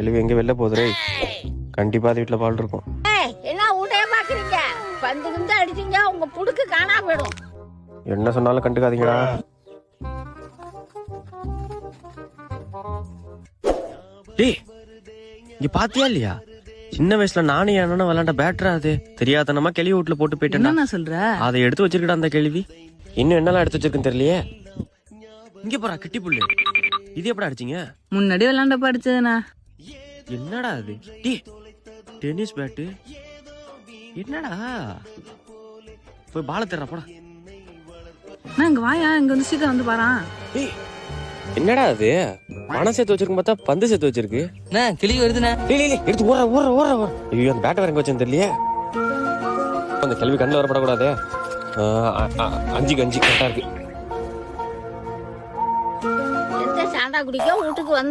கேள்வி எங்க வெளில போகுதுரே, கண்டிப்பா அது வீட்டுல பால் இருக்கும். என்ன ஊட்டைய பாக்குறீங்க? வந்து அடிச்சீங்க உங்க புடுக்கு காணாம போயிடும். என்ன சொன்னாலும் கண்டுக்காதீங்கடா. டேய், இங்க பாத்தியா இல்லையா? சின்ன வயசுல நானும் என்ன விளையாண்ட பேட்டரா அது தெரியாதனமா கேள்வி வீட்டுல போட்டு போயிட்டேன். என்ன சொல்ற? அதை எடுத்து வச்சிருக்கடா அந்த கேள்வி. இன்னும் என்னெல்லாம் எடுத்து வச்சிருக்குன்னு தெரியலையே. இங்க போறா கிட்டி புல்லு. இது எப்படா அடிச்சீங்க? முன்னாடி விளையாண்ட படிச்சதுண்ணா. என்னடா அது? டேய், டென்னிஸ் பேட்டு. என்னடா? போய் பால தேடுறா போடா. நான் இங்க வாயா, இங்க வந்து சீக்கிரம் வந்து பாறான். டேய், என்னடா அது? பணம் சேர்த்து வச்சிருக்கும் பார்த்தா பந்து சேர்த்து வச்சிருக்கு. கிளி வருதுண்ணே. எடுத்து ஓர ஓர ஓர ஓர. ஐயோ, அந்த பேட்டை வரங்க வச்சேன்னு தெரியலையே. அந்த கேள்வி கண்ணில் வரப்படக்கூடாது. 5க்கு 5 கரெக்டா இருக்கு. எந்த சாண்டா குடிக்க வீட்டுக்கு வந்து